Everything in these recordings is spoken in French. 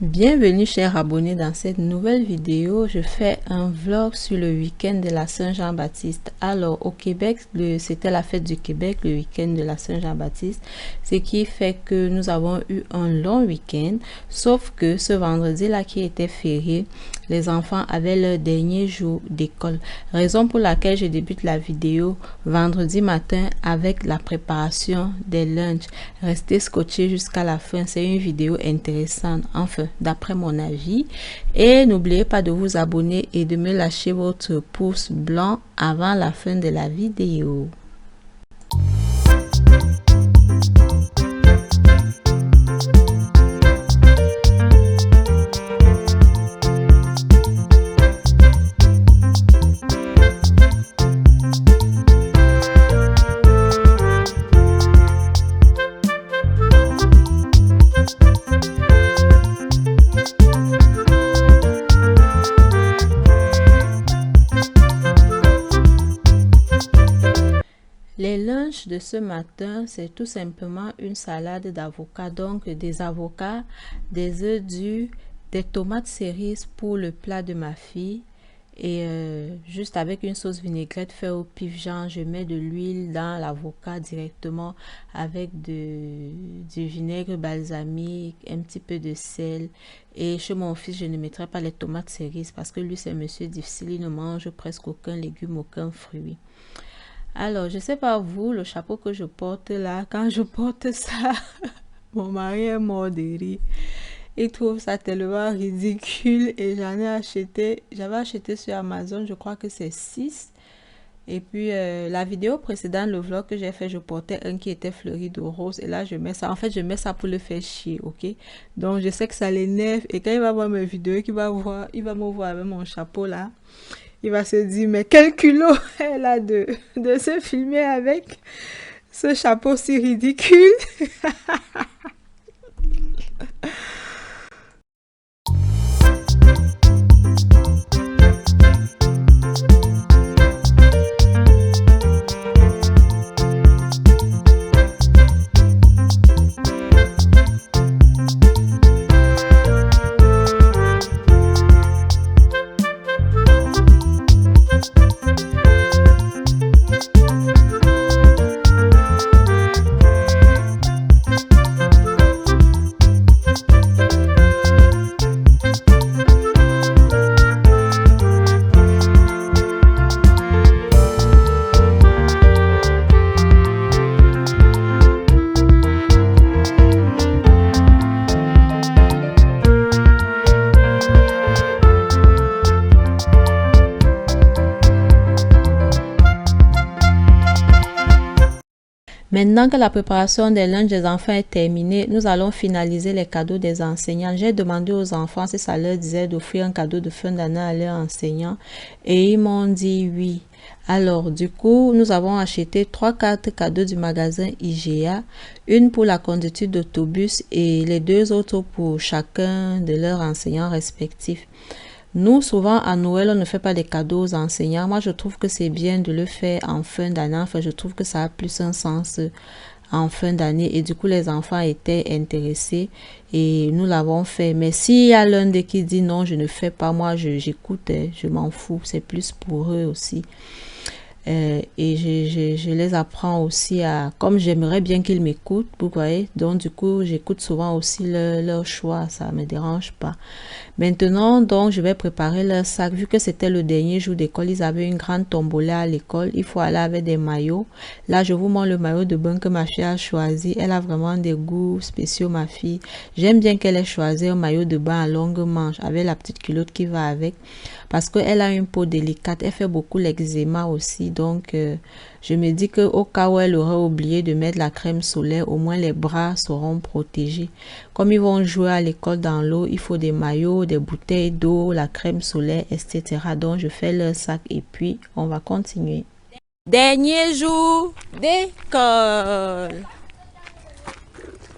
Bienvenue chers abonnés, dans cette nouvelle vidéo je fais un vlog sur le week-end de la Saint-Jean-Baptiste. Alors au Québec, c'était la fête du Québec, le week-end de la Saint-Jean-Baptiste, ce qui fait que nous avons eu un long week-end, sauf que ce vendredi là qui était férié, les enfants avaient leur dernier jour d'école, raison pour laquelle je débute la vidéo vendredi matin avec la préparation des lunchs. Restez scotchés jusqu'à la fin, c'est une vidéo intéressante, enfin d'après mon avis. Et n'oubliez pas de vous abonner et de me lâcher votre pouce blanc avant la fin de la vidéo. Les lunchs de ce matin, c'est tout simplement une salade d'avocats, donc des avocats, des œufs durs, des tomates cerises pour le plat de ma fille et juste avec une sauce vinaigrette faite au pif, genre je mets de l'huile dans l'avocat directement avec du vinaigre balsamique, un petit peu de sel. Et chez mon fils, je ne mettrai pas les tomates cerises parce que lui c'est monsieur difficile, il ne mange presque aucun légume, aucun fruit. Alors, je sais pas vous, le chapeau que je porte là, quand je porte ça, mon mari est mort de rire. Il trouve ça tellement ridicule et j'avais acheté sur Amazon, je crois que c'est 6. Et puis, la vidéo précédente, le vlog que j'ai fait, je portais un qui était fleuri de rose. Et là, je mets ça. En fait, je mets ça pour le faire chier, ok? Donc, je sais que ça l'énerve. Et quand il va voir mes vidéos, il va me voir avec mon chapeau là. Il va se dire, mais quel culot elle a de se filmer avec ce chapeau si ridicule. Maintenant que la préparation des lunchs des enfants est terminée, nous allons finaliser les cadeaux des enseignants. J'ai demandé aux enfants si ça leur disait d'offrir un cadeau de fin d'année à leurs enseignants et ils m'ont dit oui. Alors du coup, nous avons acheté 3 cartes cadeaux du magasin IGA, une pour la conduite d'autobus et les 2 autres pour chacun de leurs enseignants respectifs. Nous, souvent, à Noël, on ne fait pas des cadeaux aux enseignants. Moi, je trouve que c'est bien de le faire en fin d'année. Enfin, je trouve que ça a plus un sens en fin d'année. Et du coup, les enfants étaient intéressés et nous l'avons fait. Mais s'il y a l'un des qui dit non, je ne fais pas, moi, j'écoute, je m'en fous. C'est plus pour eux aussi. Et je les apprends aussi à, comme j'aimerais bien qu'ils m'écoutent, vous voyez, donc du coup j'écoute souvent aussi leur choix, ça me dérange pas. Maintenant donc je vais préparer leur sac, vu que c'était le dernier jour d'école, ils avaient une grande tombola à l'école, il faut aller avec des maillots. Là je vous montre le maillot de bain que ma fille a choisi, elle a vraiment des goûts spéciaux ma fille. J'aime bien qu'elle ait choisi un maillot de bain à longue manche avec la petite culotte qui va avec, parce qu'elle a une peau délicate, elle fait beaucoup l'eczéma aussi, donc je me dis que au cas où elle aurait oublié de mettre la crème solaire, au moins les bras seront protégés. Comme ils vont jouer à l'école dans l'eau, il faut des maillots, des bouteilles d'eau, la crème solaire, etc. Donc je fais leur sac et puis on va continuer. Dernier jour d'école.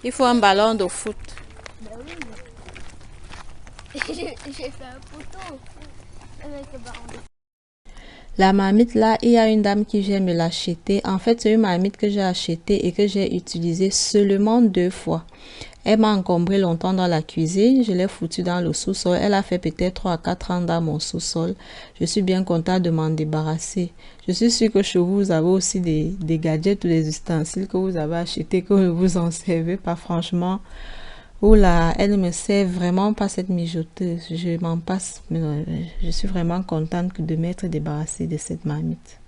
Il faut un ballon de foot. Bah oui. J'ai fait un poteau avec le ballon de foot. La marmite là, il y a une dame qui vient me l'acheter. En fait, c'est une marmite que j'ai achetée et que j'ai utilisée seulement 2 fois. Elle m'a encombré longtemps dans la cuisine. Je l'ai foutue dans le sous-sol. Elle a fait peut-être 3 à 4 ans dans mon sous-sol. Je suis bien contente de m'en débarrasser. Je suis sûre que chez vous, vous avez aussi des gadgets ou des ustensiles que vous avez achetés, que vous en servez pas franchement. Oula, elle ne me sert vraiment pas cette mijoteuse. Je m'en passe. Mais je suis vraiment contente de m'être débarrassée de cette marmite.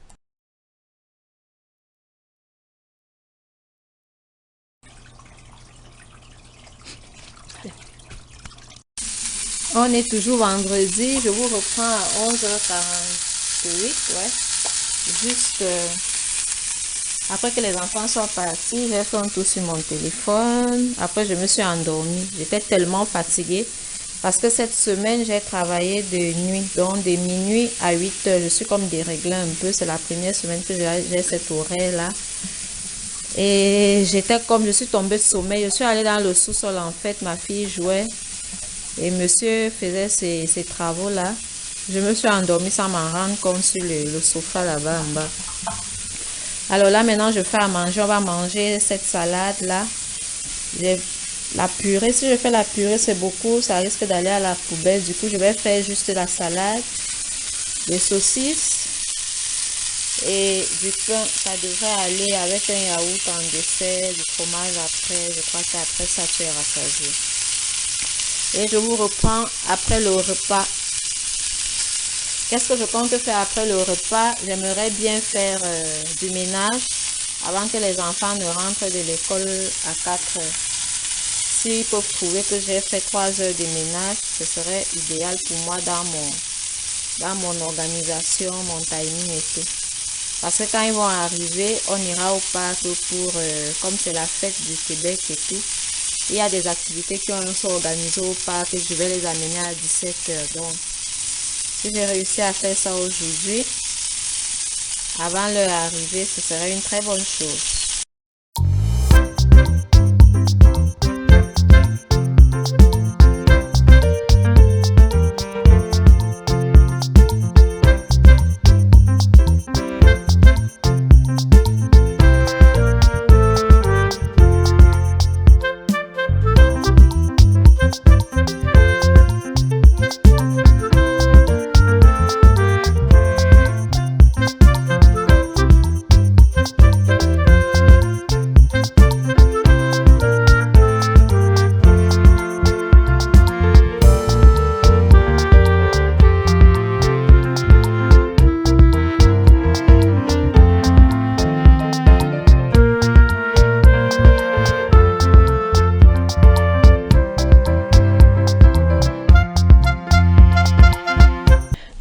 On est toujours vendredi. Je vous reprends à 11h48. Ouais. Juste après que les enfants soient partis, j'ai fait un tour sur mon téléphone. Après, je me suis endormie. J'étais tellement fatiguée parce que cette semaine, j'ai travaillé de nuit. Donc, de minuit à 8h, je suis comme déréglée un peu. C'est la première semaine que j'ai cet horaire-là. Et j'étais comme, je suis tombée de sommeil. Je suis allée dans le sous-sol en fait. Ma fille jouait et monsieur faisait ses travaux-là. Je me suis endormie sans m'en rendre compte sur le sofa là-bas en bas. Alors là, maintenant, je fais à manger. On va manger cette salade-là. La purée, si je fais la purée, c'est beaucoup. Ça risque d'aller à la poubelle. Du coup, je vais faire juste la salade, des saucisses et du pain. Ça devrait aller avec un yaourt en dessert, du fromage après. Je crois qu'après ça, tu es rassasié. Et je vous reprends après le repas. Qu'est-ce que je compte faire après le repas? J'aimerais bien faire du ménage avant que les enfants ne rentrent de l'école à 4 heures. S'ils peuvent trouver que j'ai fait 3 heures de ménage, ce serait idéal pour moi dans mon organisation, mon timing et tout. Parce que quand ils vont arriver, on ira au parc pour, comme c'est la fête du Québec et tout, il y a des activités qui sont organisées au parc et je vais les amener à 17 heures. Donc, si j'ai réussi à faire ça aujourd'hui, avant leur arrivée, ce serait une très bonne chose.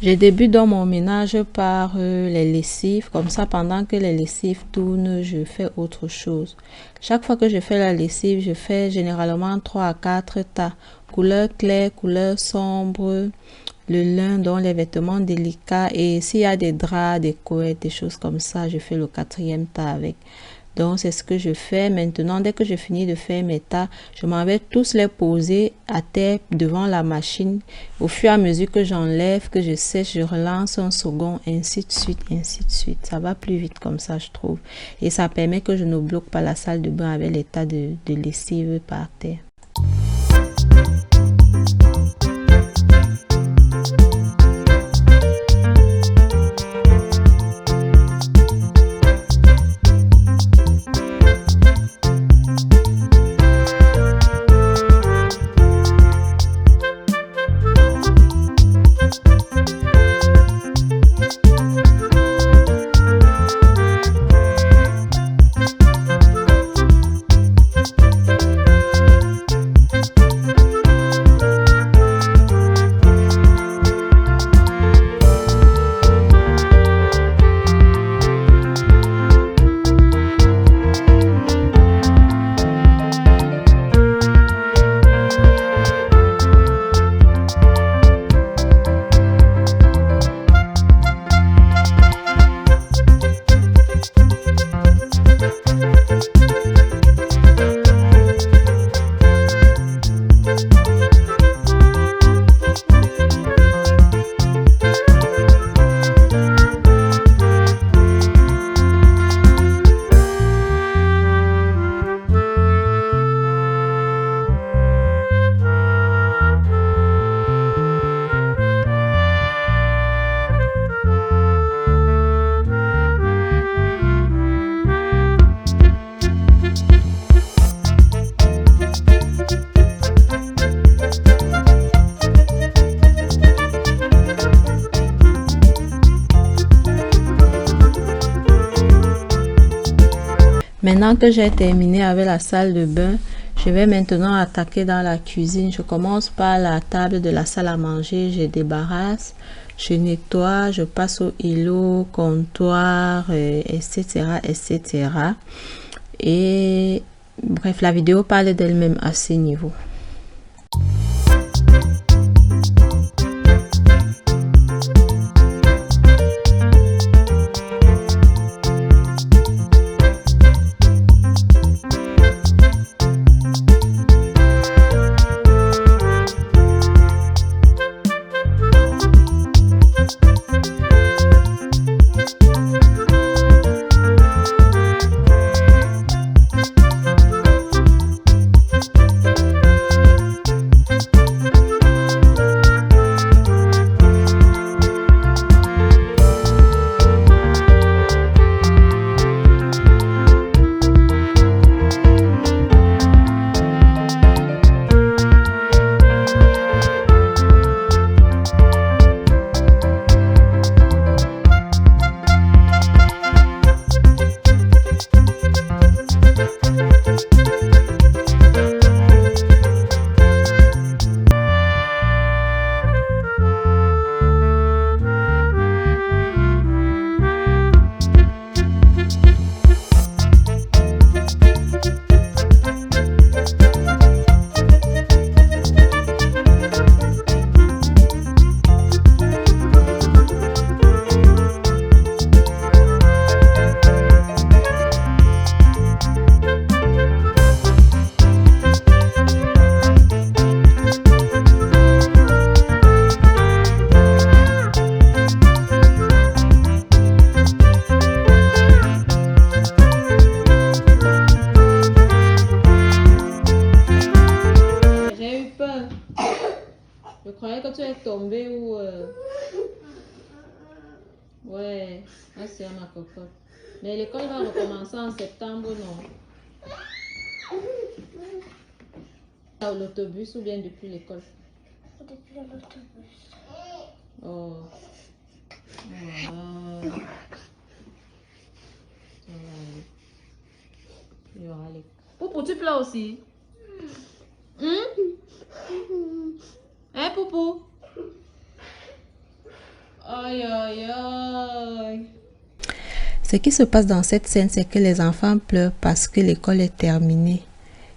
Je débute dans mon ménage par les lessives. Comme ça, pendant que les lessives tournent, je fais autre chose. Chaque fois que je fais la lessive, je fais généralement 3 à 4 tas. Couleur claire, couleur sombre, le lin, dont les vêtements délicats. Et s'il y a des draps, des couettes, des choses comme ça, je fais le 4e tas avec. Donc, c'est ce que je fais. Maintenant, dès que je finis de faire mes tas, je m'en vais tous les poser à terre devant la machine. Au fur et à mesure que j'enlève, que je sèche, je relance un second, ainsi de suite, ainsi de suite. Ça va plus vite comme ça, je trouve. Et ça permet que je ne bloque pas la salle de bain avec les tas de lessive par terre. Maintenant que j'ai terminé avec la salle de bain, je vais maintenant attaquer dans la cuisine. Je commence par la table de la salle à manger, je débarrasse, je nettoie, je passe au îlot, comptoir, etc., etc. Et bref, la vidéo parle d'elle-même à ce niveau. Je croyais que tu es tombé ou... Ouais, c'est ma cocotte. Mais l'école va recommencer en septembre, non? L'autobus ou bien depuis l'école? Depuis l'autobus. Oh. Il y aura les... Poupou, tu pleures aussi? Hein, Poupou? Aïe, aïe, aïe. Ce qui se passe dans cette scène, c'est que les enfants pleurent parce que l'école est terminée.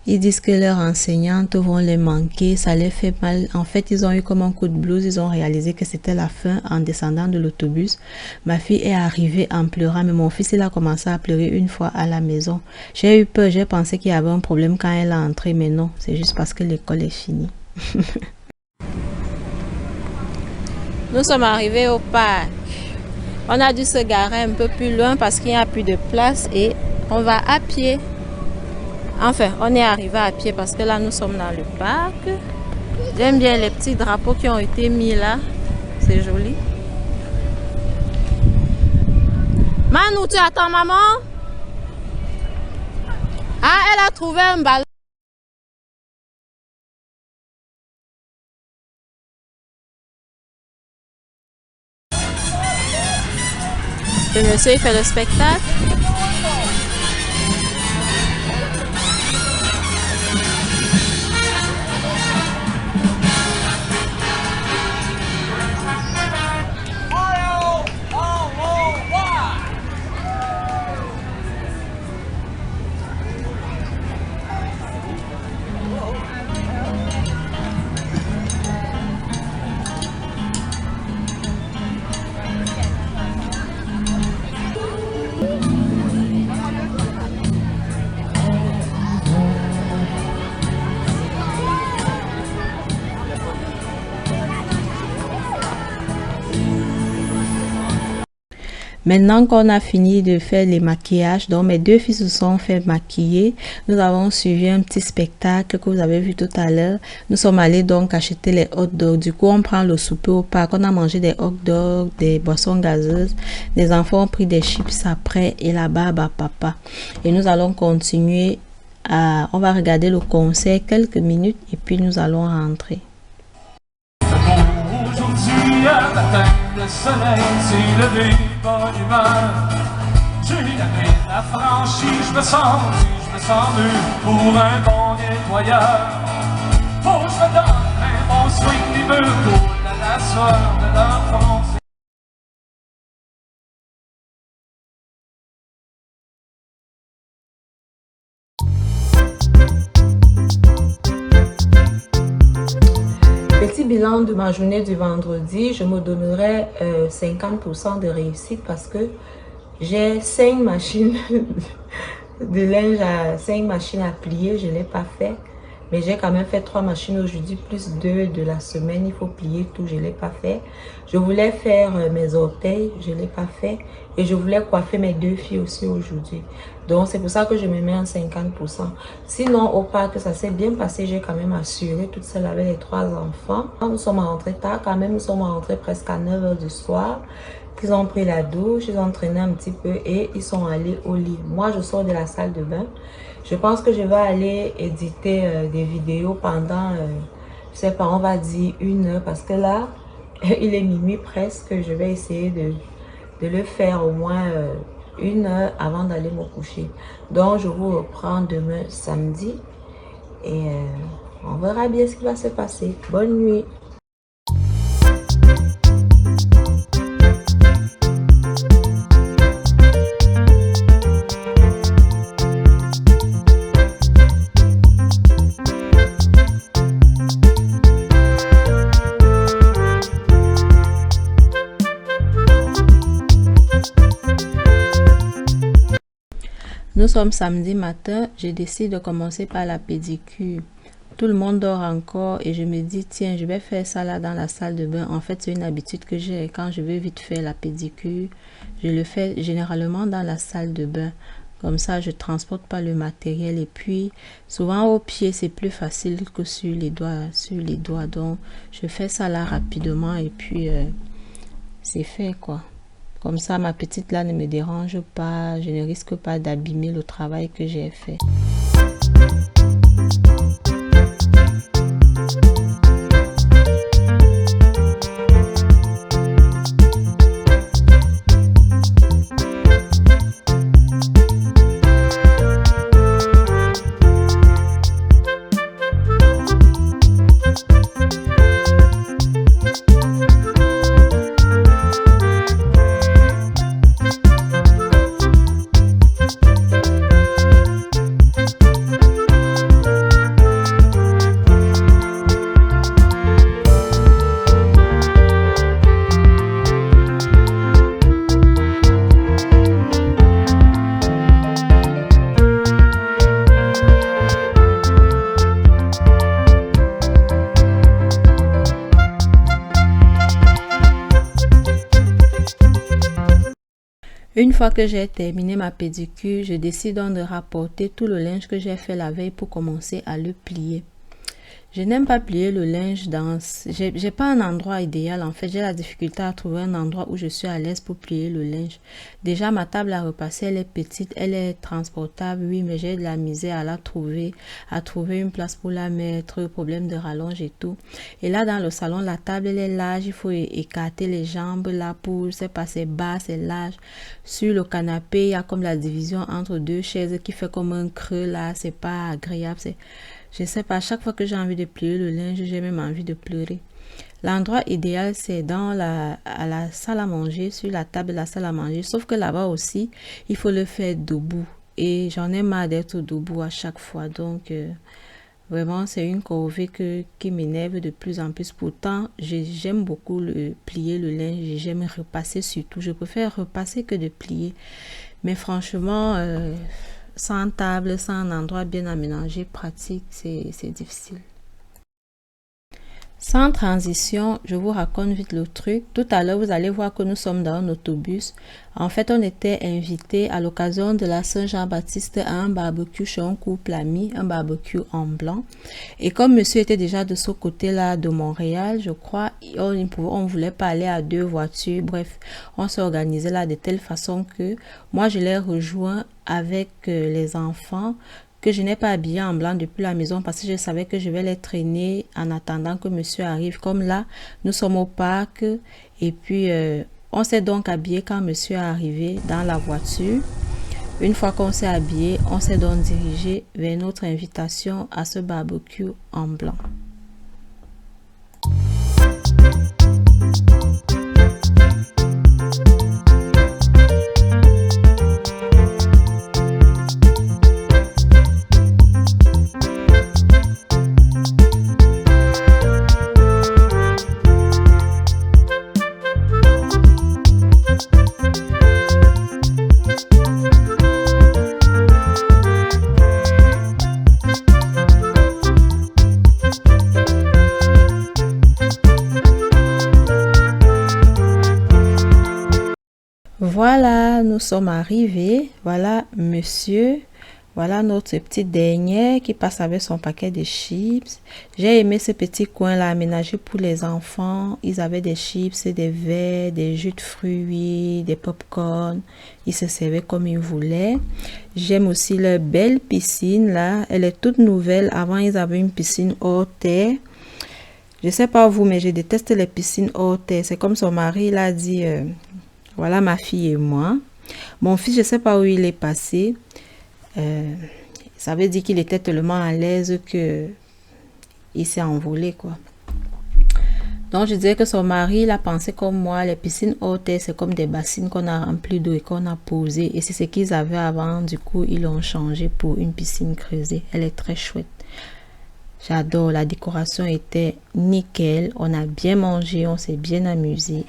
Ils disent que leurs enseignantes vont les manquer, ça les fait mal. En fait, ils ont eu comme un coup de blues, ils ont réalisé que c'était la fin en descendant de l'autobus. Ma fille est arrivée en pleurant, mais mon fils, il a commencé à pleurer une fois à la maison. J'ai eu peur, j'ai pensé qu'il y avait un problème quand elle est entrée, mais non, c'est juste parce que l'école est finie. Nous sommes arrivés au parc. On a dû se garer un peu plus loin parce qu'il n'y a plus de place et on va à pied. Enfin, on est arrivé à pied parce que là, nous sommes dans le parc. J'aime bien les petits drapeaux qui ont été mis là. C'est joli. Manu, tu attends maman? Ah, elle a trouvé un ballon. Le monsieur, il fait le spectacle. Maintenant qu'on a fini de faire les maquillages, donc mes deux fils se sont fait maquiller. Nous avons suivi un petit spectacle que vous avez vu tout à l'heure. Nous sommes allés donc acheter les hot dogs. Du coup, on prend le souper au parc. On a mangé des hot dogs, des boissons gazeuses. Les enfants ont pris des chips après et la barbe à papa. Et nous allons continuer à... On va regarder le concert quelques minutes et puis nous allons rentrer. Le soleil s'est levé, bonne humeur. J'ai la franchie, je me sens nu pour un bon nettoyeur. Faut que je me donne un bon swing, les murs coulent à la sueur de leur front. Petit bilan de ma journée du vendredi, je me donnerais 50% de réussite parce que j'ai 5 machines de linge, 5 machines à plier, je ne l'ai pas fait. Mais j'ai quand même fait 3 machines aujourd'hui, plus 2 de la semaine. Il faut plier tout, je ne l'ai pas fait. Je voulais faire mes orteils, je ne l'ai pas fait. Et je voulais coiffer mes 2 filles aussi aujourd'hui. Donc c'est pour ça que je me mets en 50%. Sinon au parc, ça s'est bien passé. J'ai quand même assuré toute seule avec les 3 enfants. Nous sommes rentrés tard quand même. Nous sommes rentrés presque à 9 h du soir. Ils ont pris la douche, ils ont traîné un petit peu et ils sont allés au lit. Moi, je sors de la salle de bain. Je pense que je vais aller éditer des vidéos pendant, je sais pas, on va dire 1 heure parce que là, il est minuit presque. Je vais essayer de le faire au moins 1 heure avant d'aller me coucher. Donc, je vous reprends demain samedi et on verra bien ce qui va se passer. Bonne nuit. Nous sommes samedi matin, je décide de commencer par la pédicure. Tout le monde dort encore et je me dis, tiens, je vais faire ça là dans la salle de bain. En fait, c'est une habitude que j'ai. Quand je veux vite faire la pédicure, je le fais généralement dans la salle de bain. Comme ça, je transporte pas le matériel. Et puis, souvent au pied, c'est plus facile que sur les doigts. Donc, je fais ça là rapidement et puis c'est fait quoi. Comme ça, ma petite là ne me dérange pas. Je ne risque pas d'abîmer le travail que j'ai fait. Une fois que j'ai terminé ma pédicure, je décide donc de rapporter tout le linge que j'ai fait la veille pour commencer à le plier. Je n'aime pas plier le linge dans... J'ai pas un endroit idéal en fait. J'ai la difficulté à trouver un endroit où je suis à l'aise pour plier le linge. Déjà, ma table à repasser, elle est petite, elle est transportable, oui, mais j'ai de la misère à la trouver, à trouver une place pour la mettre, problème de rallonge et tout. Et là, dans le salon, la table, elle est large, il faut écarter les jambes là pour, c'est pas, c'est bas, c'est large. Sur le canapé, il y a comme la division entre 2 chaises qui fait comme un creux là, c'est pas agréable, c'est... Je sais pas, à chaque fois que j'ai envie de plier le linge, j'ai même envie de pleurer. L'endroit idéal, c'est dans à la salle à manger, sur la table de la salle à manger. Sauf que là-bas aussi, il faut le faire debout. Et j'en ai marre d'être debout à chaque fois. Donc, vraiment, c'est une corvée qui m'énerve de plus en plus. Pourtant, j'aime beaucoup plier le linge. J'aime repasser surtout. Je préfère repasser que de plier. Mais franchement... sans table, sans un endroit bien aménagé, pratique, c'est difficile. Sans transition, je vous raconte vite le truc. Tout à l'heure, vous allez voir que nous sommes dans un autobus. En fait, on était invités à l'occasion de la Saint-Jean-Baptiste à un barbecue chez un couple ami, un barbecue en blanc. Et comme monsieur était déjà de ce côté-là de Montréal, je crois, on voulait pas aller à 2 voitures. Bref, on s'est organisé là de telle façon que moi, je l'ai rejoint avec les enfants que je n'ai pas habillé en blanc depuis la maison parce que je savais que je vais les traîner en attendant que monsieur arrive. Comme là, nous sommes au parc et puis On s'est donc habillé quand monsieur est arrivé dans la voiture. Une fois qu'on s'est habillé, on s'est donc dirigé vers notre invitation à ce barbecue en blanc. Voilà, nous sommes arrivés. Voilà, monsieur. Voilà notre petite dernière qui passe avec son paquet de chips. J'ai aimé ce petit coin-là aménagé pour les enfants. Ils avaient des chips, des verres, des jus de fruits, des pop-corn. Ils se servaient comme ils voulaient. J'aime aussi leur belle piscine là. Elle est toute nouvelle. Avant, ils avaient une piscine hors terre. Je sais pas vous, mais je déteste les piscines hors terre. C'est comme son mari l'a dit. Voilà ma fille et moi. Mon fils, je sais pas où il est passé. Ça veut dire qu'il était tellement à l'aise que il s'est envolé, quoi. Donc, je disais que son mari, il a pensé comme moi. Les piscines hors terre, c'est comme des bassines qu'on a remplies d'eau et qu'on a posées. Et c'est ce qu'ils avaient avant. Du coup, ils l'ont changé pour une piscine creusée. Elle est très chouette. J'adore. La décoration était nickel. On a bien mangé. On s'est bien amusé.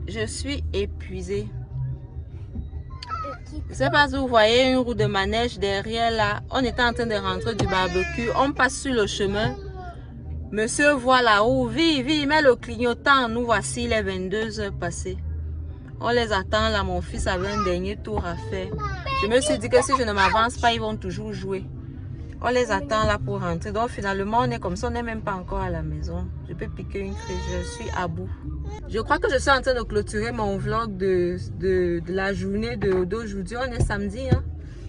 Je suis épuisée. Je sais pas si vous voyez une roue de manège derrière là. On était en train de rentrer du barbecue. On passe sur le chemin. Monsieur voit la roue. Vite, vite, met le clignotant. Nous voici les 22 heures passées. On les attend là. Mon fils avait un dernier tour à faire. Je me suis dit que si je ne m'avance pas, ils vont toujours jouer. On les attend là pour rentrer. Donc finalement, on est comme ça. On n'est même pas encore à la maison. Je peux piquer une crise. Je suis à bout. Je crois que je suis en train de clôturer mon vlog de la journée d'aujourd'hui. On est samedi. Hein?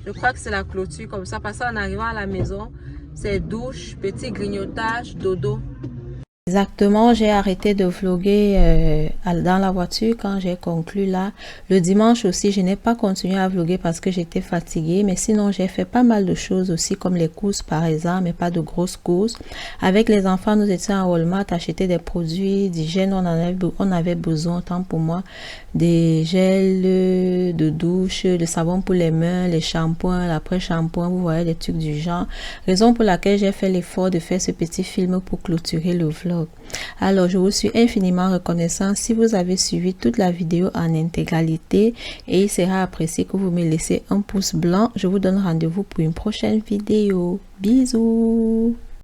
Je crois que c'est la clôture comme ça. Parce qu'en arrivant à la maison, c'est douche, petit grignotage, dodo. Exactement, j'ai arrêté de vlogger dans la voiture quand j'ai conclu là. Le dimanche aussi, je n'ai pas continué à vlogger parce que j'étais fatiguée. Mais sinon, j'ai fait pas mal de choses aussi comme les courses par exemple, mais pas de grosses courses. Avec les enfants, nous étions à Walmart acheter des produits d'hygiène. On avait besoin, tant pour moi, des gels de douche, de savon pour les mains, les shampoings, l'après-shampoing, vous voyez, des trucs du genre. Raison pour laquelle j'ai fait l'effort de faire ce petit film pour clôturer le vlog. Alors, je vous suis infiniment reconnaissant si vous avez suivi toute la vidéo en intégralité et il sera apprécié que vous me laissez un pouce blanc. Je vous donne rendez-vous pour une prochaine vidéo. Bisous!